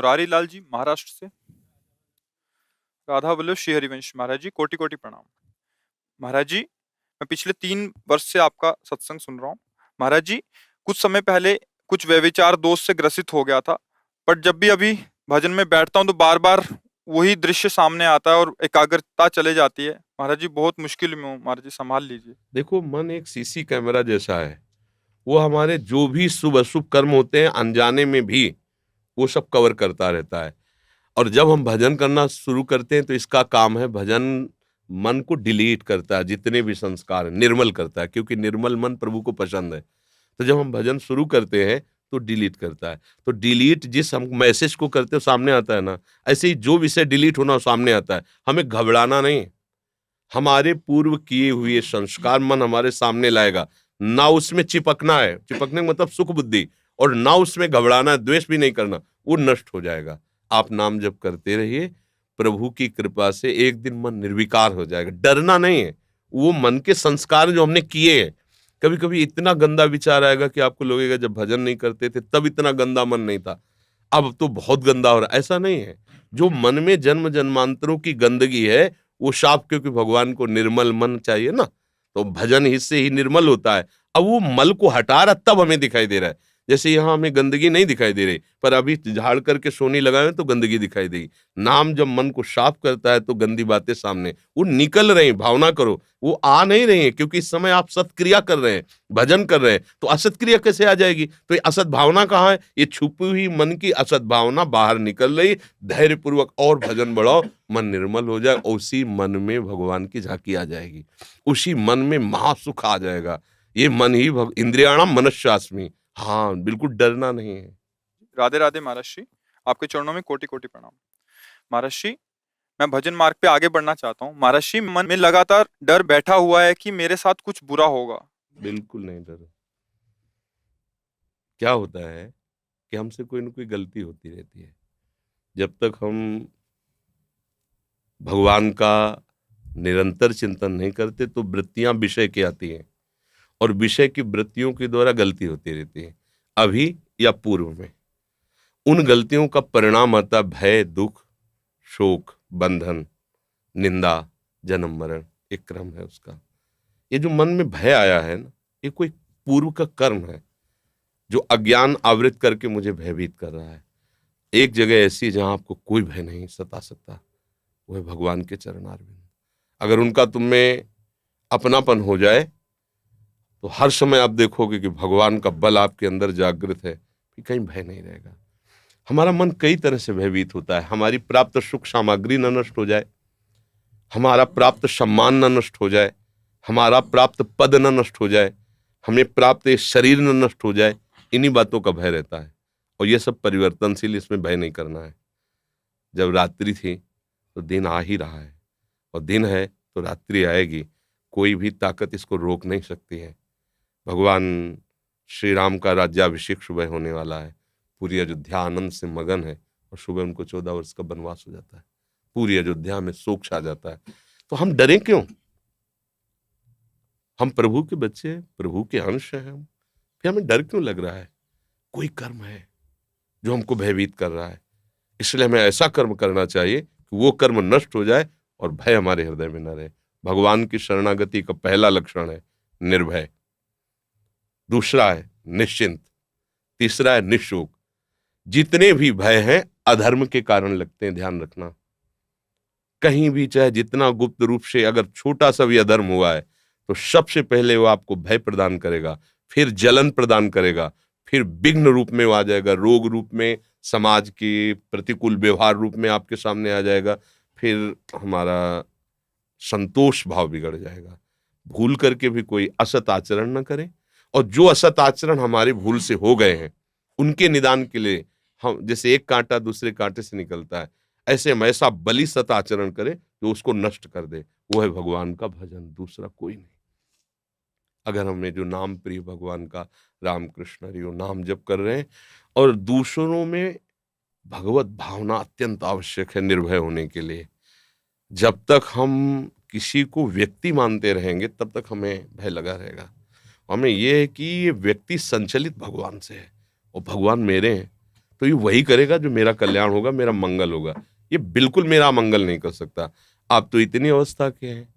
मुरारी लाल जी महाराष्ट्र से। राधा वल्लभ श्री हरिवंश महाराज जी, कोटि कोटि प्रणाम। महाराज जी, मैं पिछले 3 वर्ष से आपका सत्संग सुन रहा हूँ। महाराज जी, कुछ समय पहले कुछ व्यभिचार दोष से ग्रसित हो गया था, पर जब भी अभी भजन में बैठता हूँ तो बार बार वही दृश्य सामने आता है और एकाग्रता चले जाती है। महाराज जी, बहुत मुश्किल में हूँ, महाराज जी संभाल लीजिए। देखो, मन एक सीसी कैमरा जैसा है। वो हमारे जो भी शुभ अशुभ कर्म होते हैं अनजाने में भी वो सब कवर करता रहता है। और जब हम भजन करना शुरू करते हैं तो इसका काम है, भजन मन को डिलीट करता है, जितने भी संस्कार हैं, निर्मल करता है, क्योंकि निर्मल मन प्रभु को पसंद है। तो जब हम भजन शुरू करते हैं तो डिलीट करता है। तो डिलीट जिस हम मैसेज को करते हो सामने आता है ना, ऐसे ही जो विषय डिलीट होना सामने आता है। हमें घबराना नहीं, हमारे पूर्व किए हुए संस्कार मन हमारे सामने लाएगा। ना उसमें चिपकना है, चिपकने का मतलब सुख बुद्धि, और ना उसमें घबराना है, द्वेष भी नहीं करना, वो नष्ट हो जाएगा। आप नाम जप करते रहिए, प्रभु की कृपा से एक दिन मन निर्विकार हो जाएगा। डरना नहीं है, वो मन के संस्कार जो हमने किए हैं। कभी कभी इतना गंदा विचार आएगा कि आपको लगेगा जब भजन नहीं करते थे तब इतना गंदा मन नहीं था, अब तो बहुत गंदा हो रहा है। ऐसा नहीं है। जो मन में जन्म जन्मांतरों की गंदगी है वो साफ, क्योंकि भगवान को निर्मल मन चाहिए ना, तो भजन इससे ही निर्मल होता है। अब वो मल को हटा रहा तब हमें दिखाई दे रहा है। जैसे यहाँ हमें गंदगी नहीं दिखाई दे रही, पर अभी झाड़ करके सोनी लगाए तो गंदगी दिखाई देगी। नाम जब मन को साफ करता है तो गंदी बातें सामने वो निकल रही। भावना करो, वो आ नहीं रही है, क्योंकि इस समय आप सत्क्रिया कर रहे हैं, भजन कर रहे हैं। तो असत क्रिया कैसे आ जाएगी? तो ये असत भावना कहाँ है? ये छुपी हुई मन की असत भावना बाहर निकल रही। धैर्य पूर्वक और भजन बढ़ाओ, मन निर्मल हो जाए, उसी मन में भगवान की झांकी आ जाएगी, उसी मन में महासुख आ जाएगा। ये मन ही इंद्रियाणाम मनश्चास्मि। हाँ, बिल्कुल डरना नहीं है। राधे राधे महाराज जी, आपके चरणों में कोटि कोटि प्रणाम। महाराज जी, मैं भजन मार्ग पे आगे बढ़ना चाहता हूँ। महाराज जी, मन में लगातार डर बैठा हुआ है कि मेरे साथ कुछ बुरा होगा। बिल्कुल नहीं डरो। क्या होता है कि हमसे कोई ना कोई गलती होती रहती है। जब तक हम भगवान का निरंतर चिंतन नहीं करते तो वृत्तियां विषय की आती हैं, और विषय की वृत्तियों के द्वारा गलती होती रहती है, अभी या पूर्व में। उन गलतियों का परिणाम आता है भय, दुख, शोक, बंधन, निंदा, जन्म मरण। एक क्रम है उसका। ये जो मन में भय आया है ना, ये कोई पूर्व का कर्म है जो अज्ञान आवृत करके मुझे भयभीत कर रहा है। एक जगह ऐसी है जहां आपको कोई भय नहीं सता सकता, वो है भगवान के चरणारविंद। अगर उनका तुम में अपनापन हो जाए तो हर समय आप देखोगे कि भगवान का बल आपके अंदर जागृत है, कि कहीं भय नहीं रहेगा। हमारा मन कई तरह से भयभीत होता है। हमारी प्राप्त सुख सामग्री न नष्ट हो जाए, हमारा प्राप्त सम्मान न नष्ट हो जाए, हमारा प्राप्त पद न नष्ट हो जाए, हमें प्राप्त शरीर न नष्ट हो जाए, इन्हीं बातों का भय रहता है। और ये सब परिवर्तनशील, इसमें भय नहीं करना है। जब रात्रि थी तो दिन आ ही रहा है, और दिन है तो रात्रि आएगी। कोई भी ताकत इसको रोक नहीं सकती है। भगवान श्री राम का राज्याभिषेक सुबह होने वाला है। पूरी अयोध्या आनंद से मगन है, और सुबह उनको 14 वर्ष का वनवास हो जाता है। पूरी अयोध्या में शोक छा जाता है। तो हम डरे क्यों? हम प्रभु के बच्चे हैं, प्रभु के अंश हैं हम, फिर हमें डर क्यों लग रहा है? कोई कर्म है जो हमको भयभीत कर रहा है, इसलिए हमें ऐसा कर्म करना चाहिए कि वो कर्म नष्ट हो जाए और भय हमारे हृदय में न रहे। भगवान की शरणागति का पहला लक्षण है निर्भय, दूसरा है निश्चिंत, तीसरा है निशोक। जितने भी भय हैं अधर्म के कारण लगते हैं, ध्यान रखना। कहीं भी चाहे जितना गुप्त रूप से अगर छोटा सा भी अधर्म हुआ है तो सबसे पहले वो आपको भय प्रदान करेगा, फिर जलन प्रदान करेगा, फिर विघ्न रूप में वो आ जाएगा, रोग रूप में, समाज के प्रतिकूल व्यवहार रूप में आपके सामने आ जाएगा, फिर हमारा संतोष भाव बिगड़ जाएगा। भूल करके भी कोई असत आचरण न करे, और जो असत आचरण हमारे भूल से हो गए हैं उनके निदान के लिए हम, जैसे एक कांटा दूसरे कांटे से निकलता है, ऐसे हम ऐसा बलि सत आचरण करें जो उसको नष्ट कर दे। वो है भगवान का भजन, दूसरा कोई नहीं। अगर हमें जो नाम प्रिय भगवान का, राम कृष्ण हरि वो नाम जप कर रहे हैं, और दूसरों में भगवत भावना अत्यंत आवश्यक है निर्भय होने के लिए। जब तक हम किसी को व्यक्ति मानते रहेंगे तब तक हमें भय लगा रहेगा। हमें यह है कि ये व्यक्ति संचलित भगवान से है और भगवान मेरे हैं, तो ये वही करेगा जो मेरा कल्याण होगा, मेरा मंगल होगा। ये बिल्कुल मेरा मंगल नहीं कर सकता। आप तो इतनी अवस्था के हैं।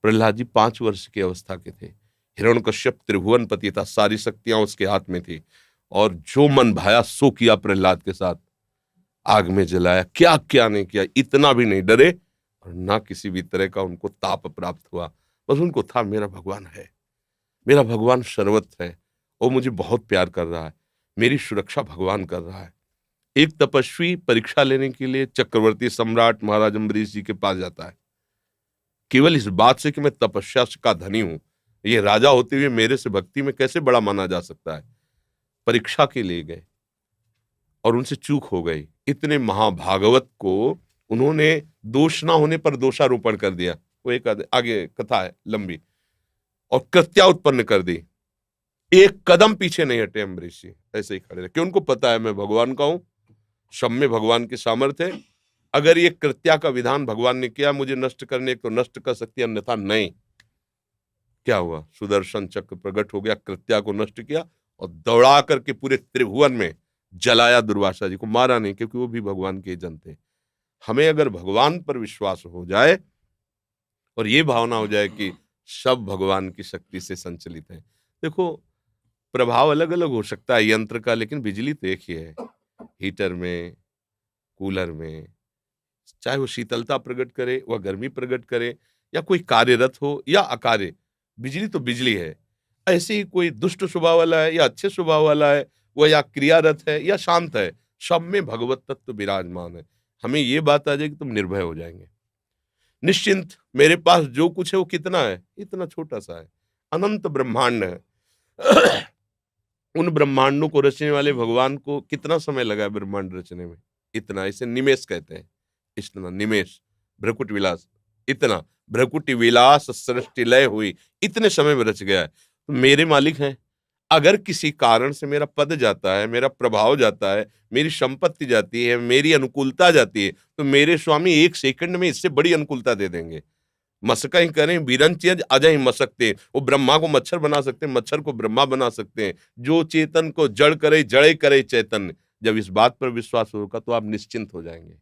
प्रहलाद जी 5 वर्ष की अवस्था के थे। हिरण्यकश्यप त्रिभुवनपति था, सारी शक्तियां उसके हाथ में थी, और जो मन भाया सो किया प्रहलाद के साथ। आग में जलाया, क्या क्या नहीं किया। इतना भी नहीं डरे और ना किसी भी तरह का उनको ताप प्राप्त हुआ। बस उनको था मेरा भगवान है, मेरा भगवान सर्वत्र है, वो मुझे बहुत प्यार कर रहा है, मेरी सुरक्षा भगवान कर रहा है। एक तपस्वी परीक्षा लेने के लिए चक्रवर्ती सम्राट महाराज अम्बरीश जी के पास जाता है, केवल इस बात से कि मैं तपस्या का धनी हूं, ये राजा होते हुए मेरे से भक्ति में कैसे बड़ा माना जा सकता है। परीक्षा के लिए गए और उनसे चूक हो गई। इतने महाभागवत को उन्होंने दोष ना होने पर दोषारोपण कर दिया। वो एक आगे कथा है लंबी, और कृत्या उत्पन्न कर दी। एक कदम पीछे नहीं हटे अम्बरीश जी, ऐसे ही खड़े रहे, क्यों उनको पता है मैं भगवान का हूं, सब में भगवान की सामर्थ्य है। अगर ये कृत्या का विधान भगवान ने किया मुझे नष्ट करने, तो नष्ट कर सकती, अन्यथा नहीं। क्या हुआ, सुदर्शन चक्र प्रकट हो गया, कृत्या को नष्ट किया और दौड़ा करके पूरे त्रिभुवन में जलाया। दुर्वासा जी को मारा नहीं, क्योंकि वो भी भगवान के जन थे। हमें अगर भगवान पर विश्वास हो जाए और ये भावना हो जाए कि सब भगवान की शक्ति से संचलित है। देखो, प्रभाव अलग अलग हो सकता है यंत्र का, लेकिन बिजली तो एक ही है। हीटर में, कूलर में, चाहे वो शीतलता प्रकट करे, वह गर्मी प्रकट करे, या कोई कार्यरत हो या अकार्य, बिजली तो बिजली है। ऐसे ही कोई दुष्ट स्वभाव वाला है या अच्छे स्वभाव वाला है, वह या क्रियारत है या शांत है, सब में भगवत तत्व विराजमान है। हमें ये बात आ जाए कि तुम निर्भय हो जाएंगे, निश्चिंत। मेरे पास जो कुछ है वो कितना है, इतना छोटा सा है, अनंत ब्रह्मांड है। उन ब्रह्मांडों को रचने वाले भगवान को कितना समय लगा है ब्रह्मांड रचने में? इतना। इसे निमेष कहते हैं, इतना निमेष, भ्रकुट विलास, इतना भ्रकुटी विलास सृष्टि लय हुई, इतने समय में रच गया है। तो मेरे मालिक हैं। अगर किसी कारण से मेरा पद जाता है, मेरा प्रभाव जाता है, मेरी संपत्ति जाती है, मेरी अनुकूलता जाती है, तो मेरे स्वामी 1 सेकंड में इससे बड़ी अनुकूलता दे देंगे। मसका ही करें, बीरन अजय ही मसकते। वो ब्रह्मा को मच्छर बना सकते हैं, मच्छर को ब्रह्मा बना सकते हैं। जो चेतन को जड़ करे, जड़े करे चैतन्य। जब इस बात पर विश्वास होगा तो आप निश्चिंत हो जाएंगे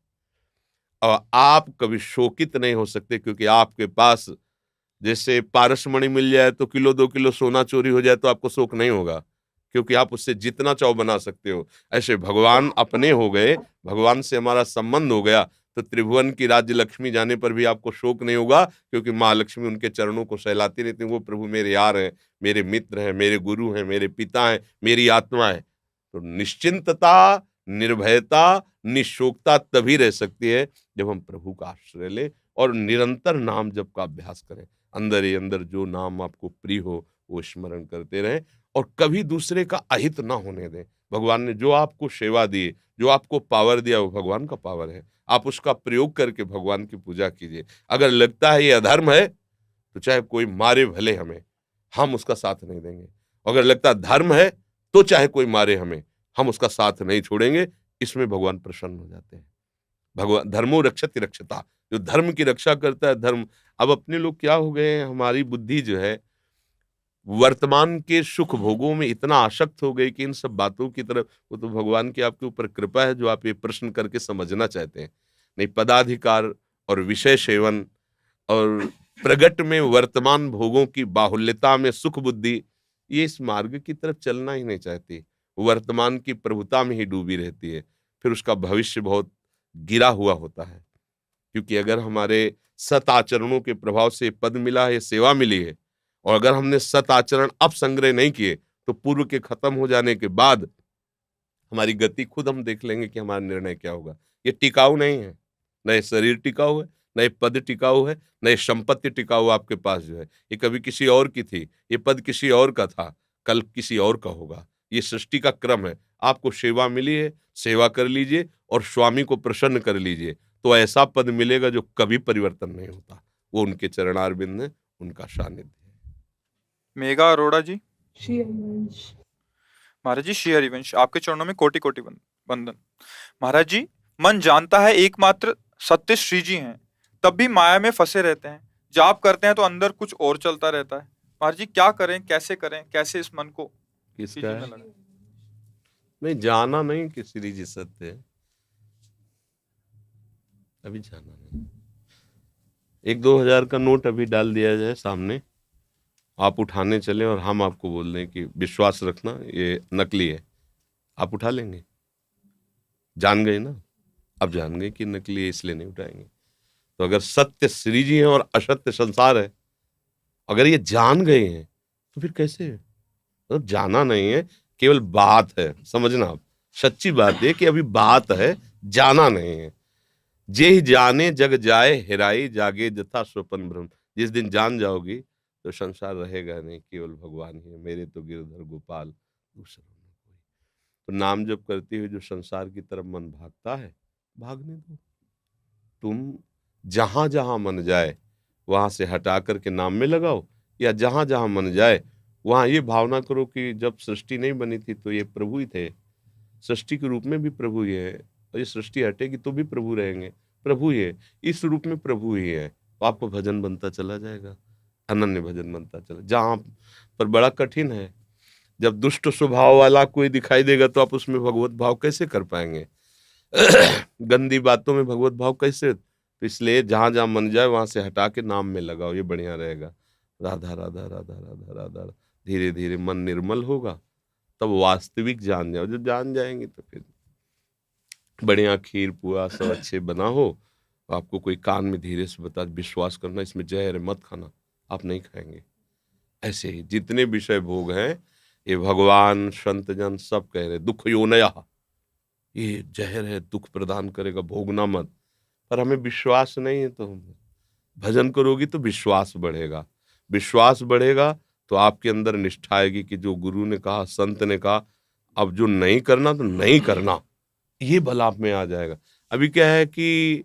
और आप कभी शोकित नहीं हो सकते, क्योंकि आपके पास जैसे पारसमणि मिल जाए तो किलो 2 किलो सोना चोरी हो जाए तो आपको शोक नहीं होगा, क्योंकि आप उससे जितना चाहो बना सकते हो। ऐसे भगवान अपने हो गए, भगवान से हमारा संबंध हो गया, तो त्रिभुवन की राज्य लक्ष्मी जाने पर भी आपको शोक नहीं होगा, क्योंकि महालक्ष्मी उनके चरणों को सहलाती रहती है। वो प्रभु मेरे यार हैं, मेरे मित्र हैं, मेरे गुरु हैं, मेरे पिता हैं, मेरी आत्मा है। तो निश्चिंतता, निर्भयता, निशोकता तभी रह सकती है जब हम प्रभु का आश्रय लें और निरंतर नाम जप का अभ्यास करें। अंदर ही अंदर जो नाम आपको प्रिय हो वो स्मरण करते रहें और कभी दूसरे का अहित ना होने दें। भगवान ने जो आपको सेवा दी, जो आपको पावर दिया, वो भगवान का पावर है। आप उसका प्रयोग करके भगवान की पूजा कीजिए। अगर लगता है ये अधर्म है तो चाहे कोई मारे भले हमें, हम उसका साथ नहीं देंगे। अगर लगता है धर्म है तो चाहे कोई मारे हमें, हम उसका साथ नहीं छोड़ेंगे। इसमें भगवान प्रसन्न हो जाते हैं। भगवान धर्मो रक्षति रक्षता, जो धर्म की रक्षा करता है धर्म। अब अपने लोग क्या हो गए हैं, हमारी बुद्धि जो है वर्तमान के सुख भोगों में इतना आसक्त हो गई कि इन सब बातों की तरफ, वो तो भगवान की आपके ऊपर कृपा है जो आप ये प्रश्न करके समझना चाहते हैं। नहीं, पदाधिकार और विषय सेवन और प्रगट में वर्तमान भोगों की बाहुल्यता में सुख बुद्धि, ये इस मार्ग की तरफ चलना ही नहीं चाहती। वर्तमान की प्रभुता में ही डूबी रहती है, फिर उसका भविष्य बहुत गिरा हुआ होता है। क्योंकि अगर हमारे सत आचरणों के प्रभाव से पद मिला है, सेवा मिली है, और अगर हमने सत आचरण अब संग्रह नहीं किए तो पूर्व के खत्म हो जाने के बाद हमारी गति खुद हम देख लेंगे कि हमारा निर्णय क्या होगा। ये टिकाऊ नहीं है, न ये शरीर टिकाऊ है, न ये पद टिकाऊ है, न ये संपत्ति टिकाऊ आपके पास जो है। ये कभी किसी और की थी, ये पद किसी और का था, कल किसी और का होगा। ये सृष्टि का क्रम है। आपको सेवा मिली है, सेवा कर लीजिए और स्वामी को प्रसन्न कर लीजिए, तो ऐसा पद मिलेगा जो कभी परिवर्तन नहीं होता। वो उनके चरणारविंद है, उनका सानिध्य है। मेघा अरोड़ा जी। श्री हरिवंश। महाराज जी, श्री हरिवंश, आपके चरणों में कोटि कोटि वंदन। महाराज जी, मन जानता है एकमात्र सत्य श्री जी हैं, तब भी माया में फंसे रहते हैं। जाप करते हैं तो अंदर कुछ और चलता रहता है। महाराज जी, क्या करें, कैसे करें, कैसे इस मन को श्री किसका जी में है? लगाएं? नहीं, जाना नहीं कि श्री जी सत्य है, अभी जाना नहीं। 1-2 हजार का नोट अभी डाल दिया जाए सामने, आप उठाने चले और हम आपको बोल दें कि विश्वास रखना ये नकली है, आप उठा लेंगे? जान गए ना, अब जान गए कि नकली है, इसलिए नहीं उठाएंगे। तो अगर सत्य श्री जी है और असत्य संसार है, अगर ये जान गए हैं तो फिर कैसे? मतलब जाना नहीं है, केवल बात है, समझना आप। सच्ची बात है कि अभी बात है, जाना नहीं है। जे ही जाने जग जाए, हेराई जागे जथा स्वपन भ्रम। जिस दिन जान जाओगी तो संसार रहेगा नहीं, केवल भगवान ही है। मेरे तो गिरधर गोपाल, दूसरा न कोई। तो नाम जप करते हुए जो संसार की तरफ मन भागता है, भागने दो। तुम जहां जहां मन जाए वहां से हटा करके नाम में लगाओ, या जहां जहां मन जाए वहां ये भावना करो कि जब सृष्टि नहीं बनी थी तो ये प्रभु ही थे, सृष्टि के रूप में भी प्रभु ही है, और ये सृष्टि हटेगी तो भी प्रभु रहेंगे, प्रभु ही है, इस रूप में प्रभु ही है। तो आपको भजन बनता चला जाएगा, अनन्य भजन बनता चला। जहां पर बड़ा कठिन है, जब दुष्ट स्वभाव वाला कोई दिखाई देगा तो आप उसमें भगवत भाव कैसे कर पाएंगे? गंदी बातों में भगवत भाव कैसे? तो इसलिए जहां जहां मन जाए वहां से हटा के नाम में लगाओ, ये बढ़िया रहेगा। राधा राधा राधा राधा राधा, धीरे धीरे मन निर्मल होगा, तब वास्तविक जान जाओ। जब जान जाएंगे तो फिर बढ़िया खीर पुआ सब अच्छे बना हो, आपको कोई कान में धीरे से बता, विश्वास करना इसमें जहर है, मत खाना, आप नहीं खाएंगे। ऐसे ही जितने विषय भोग हैं, ये भगवान संत जन सब कह रहे दुख योनया, ये जहर है, दुख प्रदान करेगा, भोगना मत। पर हमें विश्वास नहीं है, तो भजन करोगी तो विश्वास बढ़ेगा, विश्वास बढ़ेगा तो आपके अंदर निष्ठा आएगी कि जो गुरु ने कहा, संत ने कहा, अब जो नहीं करना तो नहीं करना, ये बल आप में आ जाएगा। अभी क्या है कि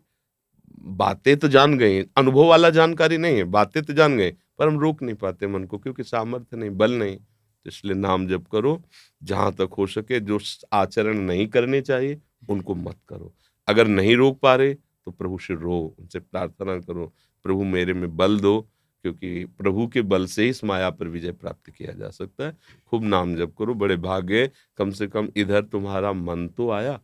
बातें तो जान गए, अनुभव वाला जानकारी नहीं है, बातें तो जान गए, पर हम रोक नहीं पाते मन को, क्योंकि सामर्थ्य नहीं, बल नहीं। तो इसलिए नाम जप करो, जहां तक हो सके जो आचरण नहीं करने चाहिए उनको मत करो। अगर नहीं रोक पा रहे तो प्रभु से रो, उनसे प्रार्थना करो, प्रभु मेरे में बल दो, क्योंकि प्रभु के बल से ही इस माया पर विजय प्राप्त किया जा सकता है। खूब नाम जप करो, बड़े भाग्य, कम से कम इधर तुम्हारा मन तो आया,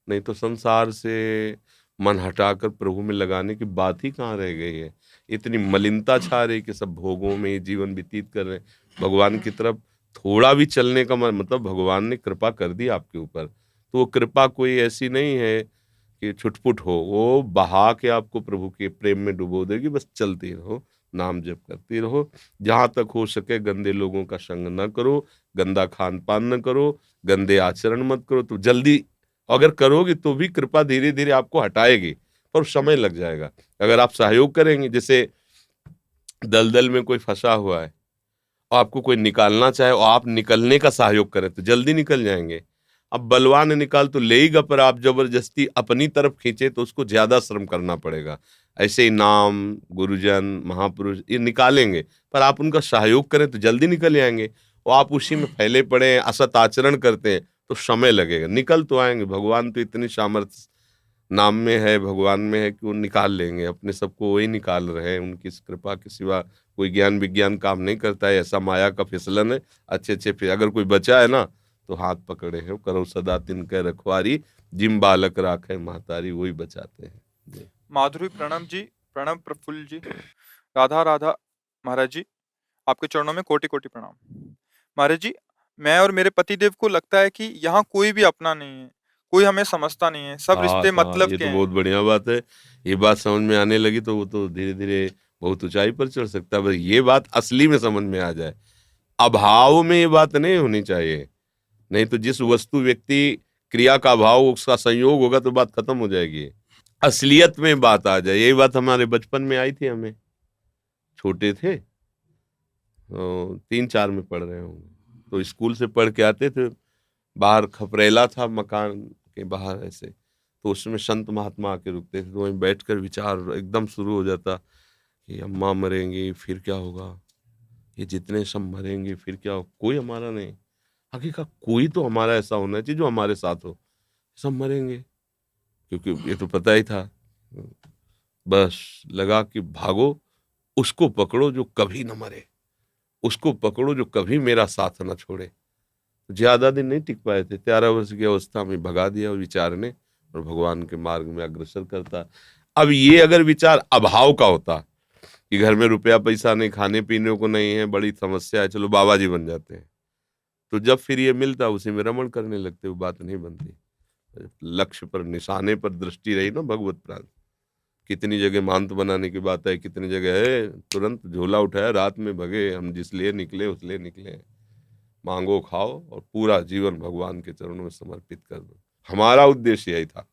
नहीं तो संसार से मन हटाकर प्रभु में लगाने की बात ही कहाँ रह गई है। इतनी मलिनता छा रही कि सब भोगों में ही जीवन व्यतीत कर रहे हैं। भगवान की तरफ थोड़ा भी चलने का मतलब भगवान ने कृपा कर दी आपके ऊपर, तो वो कृपा कोई ऐसी नहीं है कि छुटपुट हो, वो बहा के आपको प्रभु के प्रेम में डुबो देगी। बस चलती रहो, नाम जप करती रहो, जहां तक हो सके गंदे लोगों का संग न करो, गंदा खान पान न करो, गंदे आचरण मत करो। तो जल्दी अगर करोगे तो भी कृपा धीरे धीरे आपको हटाएगी, पर समय लग जाएगा। अगर आप सहयोग करेंगे, जैसे दलदल में कोई फंसा हुआ है और आपको कोई निकालना चाहे और आप निकलने का सहयोग करें तो जल्दी निकल जाएंगे। अब बलवान निकाल तो लेगा, पर आप जबरदस्ती अपनी तरफ खींचे तो उसको ज्यादा श्रम करना पड़ेगा। ऐसे ही नाम, गुरुजन, महापुरुष ये निकालेंगे, पर आप उनका सहयोग करें तो जल्दी निकल जाएंगे। और आप उसी में फैले पड़े हैं, असत आचरण करते हैं तो समय लगेगा, निकल तो आएंगे। भगवान तो इतनी सामर्थ्य नाम में है, भगवान में है कि वो निकाल लेंगे अपने, सबको वही निकाल रहे हैं। उनकी इस कृपा के सिवा कोई ज्ञान विज्ञान काम नहीं करता है, ऐसा माया का फिसलन है। अच्छे अच्छे फिर अगर कोई बचा है ना तो हाथ पकड़े हैं, करो सदा तिनके रखवारी, जिम बालक राखे महतारी, वही बचाते हैं जी। माधुरी प्रणम जी, प्रणव प्रफुल्ल जी, राधा राधा महाराज जी, आपके चरणों में कोटि कोटि प्रणाम। महाराज जी, मैं और मेरे पतिदेव को लगता है कि यहाँ कोई भी अपना नहीं है, कोई हमें समझता नहीं है, सब रिश्ते मतलब ये के तो हैं। बहुत बढ़िया बात है। ये बात समझ में आने लगी तो वो तो धीरे धीरे बहुत ऊंचाई पर चढ़ सकता है। बस ये बात असली में समझ में आ जाए, अभाव में ये बात नहीं होनी चाहिए। नहीं तो जिस वस्तु व्यक्ति क्रिया का अभाव उसका संयोग होगा तो बात खत्म हो जाएगी। असलियत में बात आ जाए, यही बात हमारे बचपन में आई थी। हमें छोटे थे, 3-4 में पढ़ रहे होंगे, तो स्कूल से पढ़ के आते थे, बाहर खपरेला था मकान के बाहर ऐसे, तो उसमें संत महात्मा आके रुकते थे, तो वहीं बैठकर विचार एकदम शुरू हो जाता कि अम्मा मरेंगी फिर क्या होगा, ये जितने सब मरेंगे फिर क्या होगा, कोई हमारा नहीं। हकीकत कोई तो हमारा ऐसा होना चाहिए जो हमारे साथ हो, सब मरेंगे, क्योंकि ये तो पता ही था। बस लगा कि भागो, उसको पकड़ो जो कभी न मरे, उसको पकड़ो जो कभी मेरा साथ न छोड़े। ज्यादा दिन नहीं टिक पाए थे, 13 वर्ष की अवस्था में भगा दिया विचार ने, और भगवान के मार्ग में अग्रसर करता। अब ये अगर विचार अभाव का होता कि घर में रुपया पैसा नहीं, खाने पीने को नहीं है, बड़ी समस्या है, चलो बाबा जी बन जाते हैं, तो जब फिर ये मिलता उसी में रमण करने लगते, वो बात नहीं बनती। लक्ष्य पर, निशाने पर दृष्टि रही ना भगवत प्राण। कितनी जगह मांत बनाने की बात है, कितनी जगह है तुरंत झोला उठाया रात में भगे, हम जिस लिए निकले उस लिए निकले, मांगो खाओ और पूरा जीवन भगवान के चरणों में समर्पित कर दो। हमारा उद्देश्य यही था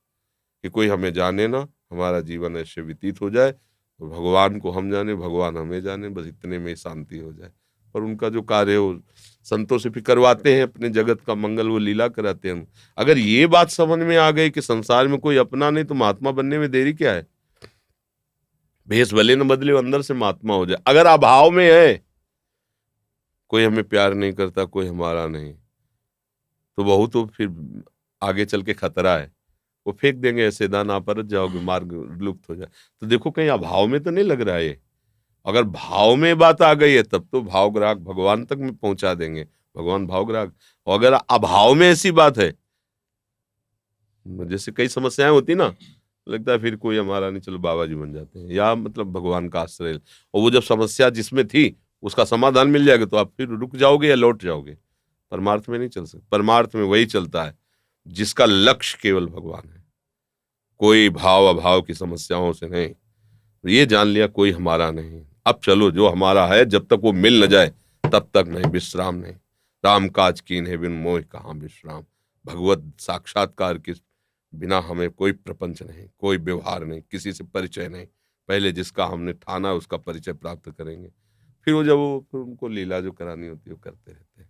कि कोई हमें जाने ना, हमारा जीवन ऐसे व्यतीत हो जाए, और भगवान को हम जाने, भगवान हमें जाने, बस इतने में ही शांति हो जाए। पर उनका जो कार्य है वो संतों से फिर करवाते हैं, अपने जगत का मंगल वो लीला कराते हैं। अगर ये बात समझ में आ गई कि संसार में कोई अपना नहीं, तो महात्मा बनने में देरी क्या है। भेष भले न बदले, अंदर से महात्मा हो जाए। अगर अभाव में है, कोई हमें प्यार नहीं करता, कोई हमारा नहीं, तो बहु तो फिर आगे चल के खतरा है, वो फेंक देंगे ऐसे, दान आप परत जाओगे, मार्ग लुप्त हो जाए। तो देखो कहीं अभाव में तो नहीं लग रहा है ये। अगर भाव में बात आ गई है तब तो भाव ग्राहक भगवान तक में पहुंचा देंगे, भगवान भाव ग्राहक। और अगर अभाव में ऐसी बात है, जैसे कई समस्याएं होती ना, लगता है फिर कोई हमारा नहीं, चलो बाबा जी बन जाते हैं, या मतलब भगवान का आश्रय। और वो जब समस्या जिसमें थी उसका समाधान मिल जाएगा तो आप फिर रुक जाओगे या लौट जाओगे। परमार्थ में नहीं चल सकते। परमार्थ में वही चलता है जिसका लक्ष्य केवल भगवान है, कोई भाव अभाव की समस्याओं से नहीं। ये जान लिया कोई हमारा नहीं, अब चलो जो हमारा है, जब तक वो मिल न जाए तब तक नहीं, विश्राम नहीं। राम काज कीन है बिन मोह कहाँ विश्राम। भगवत साक्षात्कार के बिना हमें कोई प्रपंच नहीं, कोई व्यवहार नहीं, किसी से परिचय नहीं। पहले जिसका हमने ठाना उसका परिचय प्राप्त करेंगे, फिर वो जब वो फिर उनको लीला जो करानी होती है वो करते रहते हैं।